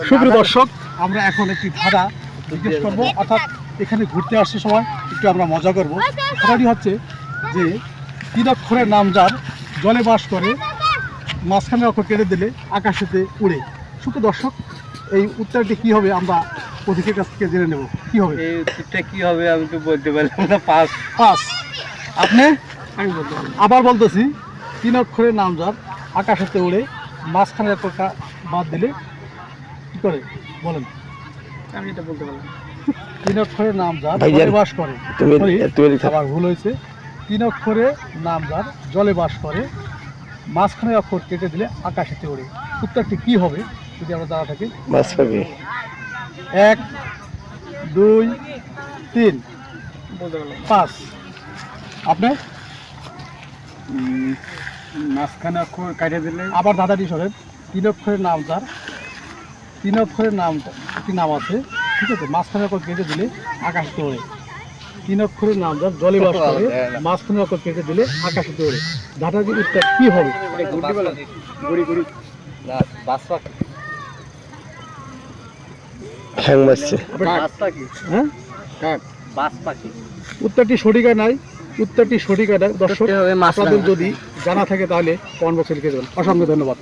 সুপ্রিয় দর্শক, আমরা এখন একটি ধাঁধা জিজ্ঞেস করবো, অর্থাৎ এখানে ঘুরতে আসছে সময় একটু আমরা মজা করবো। ধাঁধাটি হচ্ছে যে 3 অক্ষরের নাম যার জলে বাস করে, মাঝখানে অক্ষর কেটে দিলে আকাশেতে উড়ে। সুপ্রিয় দর্শক, এই উত্তরটি কি হবে আমরা অতিথির কাছ থেকে জেনে নেব। কি হবে এই উত্তরটা? কি হবে আমি তো বলতে পারলাম না। পাস। পাস। আপনি? আমি বলতে আবার বলতেছি, 3 অক্ষরের নাম যার আকাশেতে উড়ে, মাঝখানে অক্ষরটা বাদ দিলে কি করে বলেন? আমি এটা বলতে পারলাম। 3 অক্ষরের নাম যার ভাইজান, জলে বাস করে। আবার ভুল হয়েছে। 3 অক্ষরের নাম যার জলে বাস করে, মাঝখানে অক্ষর কেটে দিলে আকাশেতে ওড়ে। উত্তরটি কি হবে যদি আমরা দাঁড়া থাকি? 1 2 3 বলতে পারলাম। 5। আপনি? মাঝখানে অক্ষর কাটিয়ে দিলে আবার দাদাটি সরেন। 3 অক্ষরের নাম যার, 3 অক্ষরের নাম একটি নাম আছে, ঠিক আছে, মাঝখানে অক্ষর কেটে দিলে আকাশেতে ওড়ে। 3 অক্ষরের নাম যার জলে বাস করে, মাঝখানে অক্ষর কেটে দিলে আকাশেতে ওড়ে। দাদাটির উত্তর কি হবে? গুড়ি গুড়ি না, বাস পাখি। হ্যাং মারছে। বাস পাখি। হ্যাঁ, কাক। বাস পাখি। উত্তরটি সঠিক হয় নাই। উত্তরটি সঠিক হয় নাই। দর্শক, আপনাদের যদি জানা থাকে তাহলে কমেন্ট বক্সে লিখে দেবেন। অসংখ্য ধন্যবাদ।